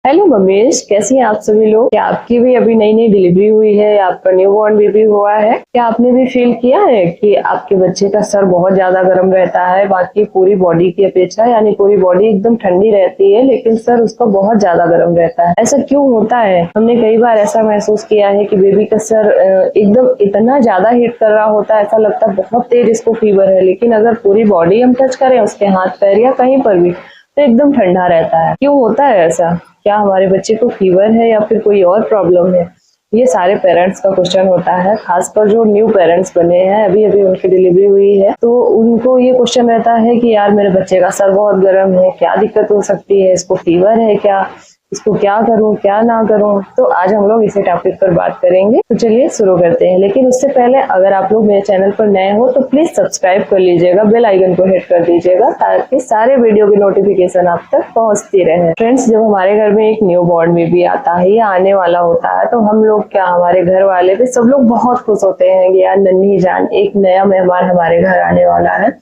Hello mummies, कैसी हैं आप सभी लोग। क्या आपकी भी अभी नई नई डिलीवरी हुई है या आपका न्यू बॉर्न बेबी हुआ है? क्या आपने भी फील किया है कि आपके बच्चे का सर बहुत ज्यादा गर्म रहता है बाकी पूरी बॉडी की अपेक्षा, यानी पूरी बॉडी एकदम ठंडी रहती है लेकिन सर उसका बहुत ज्यादा गर्म रहता है। ऐसा क्यों होता है? हमने कई बार ऐसा महसूस किया है कि बेबी का सर एकदम इतना ज्यादा हीट कर रहा होता है, ऐसा लगता है बहुत तेज इसको फीवर है, लेकिन अगर पूरी बॉडी हम टच करें उसके हाथ पैर या कहीं पर भी तो एकदम ठंडा रहता है। क्यों होता है ऐसा? क्या हमारे बच्चे को फीवर है या फिर कोई और प्रॉब्लम है? ये सारे पेरेंट्स का क्वेश्चन होता है, खासकर जो न्यू पेरेंट्स बने हैं, अभी अभी उनकी डिलीवरी हुई है, तो उनको ये क्वेश्चन रहता है कि यार मेरे बच्चे का सर बहुत गर्म है, क्या दिक्कत हो सकती है, इसको फीवर है क्या, इसको क्या करूं क्या ना करूं। तो आज हम लोग इसी टॉपिक पर बात करेंगे, तो चलिए शुरू करते हैं। लेकिन उससे पहले अगर आप लोग मेरे चैनल पर नए हो तो प्लीज सब्सक्राइब कर लीजिएगा, बेल आइकन को हिट कर दीजिएगा ताकि सारे वीडियो की नोटिफिकेशन आप तक पहुंचती रहे। फ्रेंड्स, जब हमारे घर में एक न्यू बॉर्न बेबी आता है या आने वाला होता है तो हम लोग क्या, हमारे घर वाले भी सब लोग बहुत खुश होते हैं कि यार नन्ही जान, एक नया मेहमान हमारे घर आने वाला है।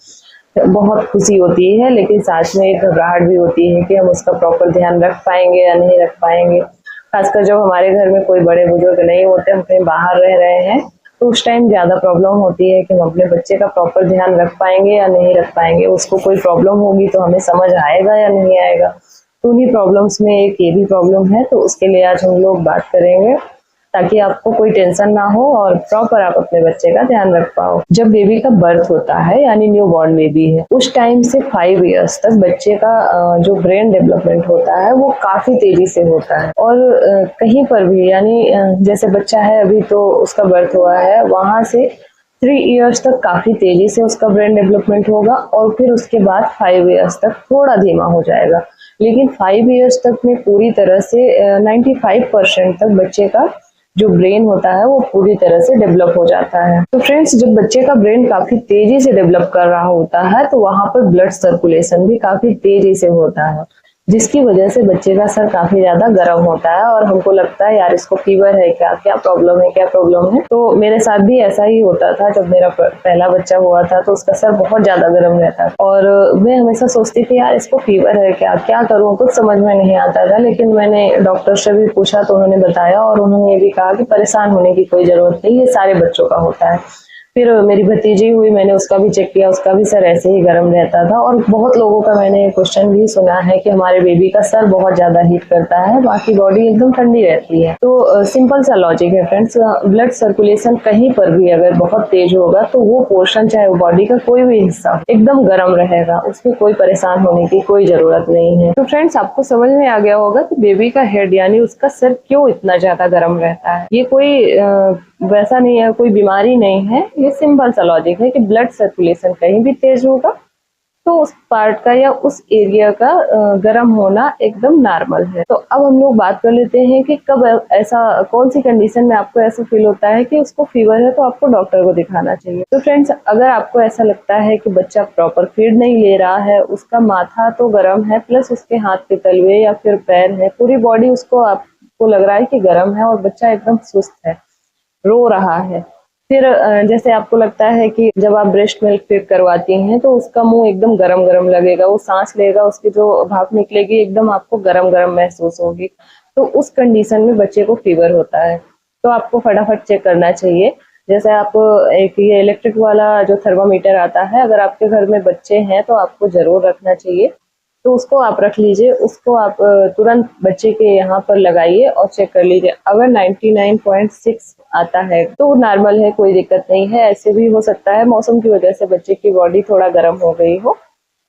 बहुत खुशी होती है, लेकिन साथ में एक घबराहट भी होती है कि हम उसका प्रॉपर ध्यान रख पाएंगे या नहीं रख पाएंगे। खासकर जब हमारे घर में कोई बड़े बुजुर्ग नहीं होते, हम कहीं बाहर रह रहे हैं, तो उस टाइम ज्यादा प्रॉब्लम होती है कि हम अपने बच्चे का प्रॉपर ध्यान रख पाएंगे या नहीं रख पाएंगे। उसको कोई प्रॉब्लम होगी तो हमें समझ आएगा या नहीं आएगा। तो उन्हीं प्रॉब्लम्स में एक ये भी प्रॉब्लम है, तो उसके लिए आज हम लोग बात करेंगे ताकि आपको कोई टेंशन ना हो और प्रॉपर आप अपने बच्चे का ध्यान रख पाओ। जब बेबी का बर्थ होता है, यानी न्यू बॉर्न बेबी है, उस टाइम से 5 इयर्स तक बच्चे का जो ब्रेन डेवलपमेंट होता है वो काफी तेजी से होता है। और कहीं पर भी, यानी जैसे बच्चा है अभी तो उसका बर्थ हुआ है, वहां से 3 इयर्स तक काफी तेजी से उसका ब्रेन डेवलपमेंट होगा और फिर उसके बाद 5 इयर्स तक थोड़ा धीमा हो जाएगा। लेकिन 5 इयर्स तक में पूरी तरह से 95% तक बच्चे का जो ब्रेन होता है वो पूरी तरह से डेवलप हो जाता है। तो फ्रेंड्स, जब बच्चे का ब्रेन काफी तेजी से डेवलप कर रहा होता है तो वहां पर ब्लड सर्कुलेशन भी काफी तेजी से होता है, जिसकी वजह से बच्चे का सर काफी ज्यादा गर्म होता है और हमको लगता है यार इसको फीवर है क्या, क्या प्रॉब्लम है, क्या प्रॉब्लम है। तो मेरे साथ भी ऐसा ही होता था। जब मेरा पहला बच्चा हुआ था तो उसका सर बहुत ज्यादा गर्म रहता था और मैं हमेशा सोचती थी यार इसको फीवर है क्या, क्या करूं, कुछ समझ में नहीं आता था। लेकिन मैंने डॉक्टर से भी पूछा तो उन्होंने बताया और उन्होंने ये भी कहा कि परेशान होने की कोई जरूरत नहीं, ये सारे बच्चों का होता है। फिर मेरी भतीजी हुई, मैंने उसका भी चेक किया, उसका भी सर ऐसे ही गर्म रहता था। और बहुत लोगों का मैंने क्वेश्चन भी सुना है कि हमारे बेबी का सर बहुत ज्यादा हीट करता है, बाकी बॉडी एकदम ठंडी रहती है। तो सिंपल सा लॉजिक है फ्रेंड्स, ब्लड सर्कुलेशन कहीं पर भी अगर बहुत तेज होगा तो वो पोर्शन, चाहे वो बॉडी का कोई भी हिस्सा, एकदम गर्म रहेगा, उसमें कोई परेशान होने की कोई जरूरत नहीं है। तो फ्रेंड्स, आपको समझ में आ गया होगा कि बेबी का हेड यानी उसका सर क्यों इतना ज्यादा गर्म रहता है। ये कोई वैसा नहीं है, कोई बीमारी नहीं है, ये सिंपल सा लॉजिक है कि ब्लड सर्कुलेशन कहीं भी तेज होगा तो उस पार्ट का या उस एरिया का गर्म होना एकदम नॉर्मल है। तो अब हम लोग बात कर लेते हैं कि कब ऐसा, कौन सी कंडीशन में आपको ऐसा फील होता है कि उसको फीवर है तो आपको डॉक्टर को दिखाना चाहिए। तो फ्रेंड्स, अगर आपको ऐसा लगता है कि बच्चा प्रॉपर फीड नहीं ले रहा है, उसका माथा तो गर्म है प्लस उसके हाथ के तलवे या फिर पैर है, पूरी बॉडी उसको, आपको लग रहा है कि गर्म है और बच्चा एकदम सुस्त है, रो रहा है। फिर जैसे आपको लगता है कि जब आप ब्रेस्ट मिल्क फीड करवाती हैं तो उसका मुंह एकदम गरम गरम लगेगा, वो सांस लेगा, उसकी जो भाप निकलेगी एकदम आपको गरम गरम महसूस होगी। तो उस कंडीशन में बच्चे को फीवर होता है, तो आपको फटाफट चेक करना चाहिए। जैसे आप एक ये इलेक्ट्रिक वाला जो थर्मामीटर आता है, अगर आपके घर में बच्चे हैं तो आपको जरूर रखना चाहिए। तो उसको आप रख लीजिए, उसको आप तुरंत बच्चे के यहाँ पर लगाइए और चेक कर लीजिए। अगर 99.6 आता है तो नॉर्मल है, कोई दिक्कत नहीं है। ऐसे भी हो सकता है मौसम की वजह से बच्चे की बॉडी थोड़ा गर्म हो गई हो,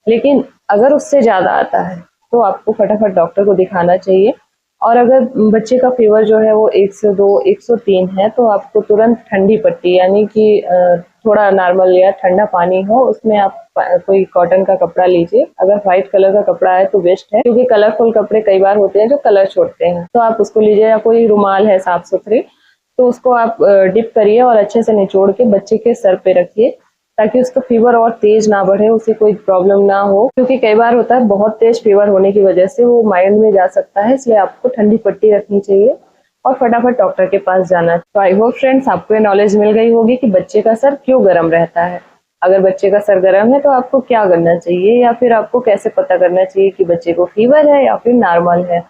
लेकिन अगर उससे ज्यादा आता है तो आपको फटाफट डॉक्टर को दिखाना चाहिए। और अगर बच्चे का फीवर जो है वो 102, 103 है तो आपको तुरंत ठंडी पट्टी, यानी कि थोड़ा नॉर्मल या ठंडा पानी हो, उसमें आप कोई कॉटन का कपड़ा लीजिए। अगर व्हाइट कलर का कपड़ा है तो बेस्ट है, क्योंकि कलरफुल कपड़े कई बार होते हैं जो कलर छोड़ते हैं, तो आप उसको लीजिए। या कोई रुमाल है साफ सुथरी, तो उसको आप डिप करिए और अच्छे से निचोड़ के बच्चे के सर पे रखिए ताकि उसका फीवर और तेज ना बढ़े, उसे कोई प्रॉब्लम ना हो। क्योंकि कई बार होता है बहुत तेज फीवर होने की वजह से वो माइंड में जा सकता है, इसलिए आपको ठंडी पट्टी रखनी चाहिए और फटाफट डॉक्टर के पास जाना। तो आई होप फ्रेंड्स आपको ये नॉलेज मिल गई होगी कि बच्चे का सर क्यों गर्म रहता है। अगर बच्चे का सर गर्म है तो आपको क्या करना चाहिए, या फिर आपको कैसे पता करना चाहिए कि बच्चे को फीवर है या फिर नॉर्मल है।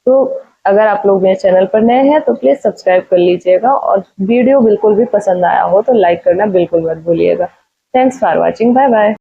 तो अगर आप लोग मेरे चैनल पर नए हैं तो प्लीज सब्सक्राइब कर लीजिएगा, और वीडियो बिल्कुल भी पसंद आया हो तो लाइक करना बिल्कुल मत भूलिएगा। Thanks for watching, bye bye.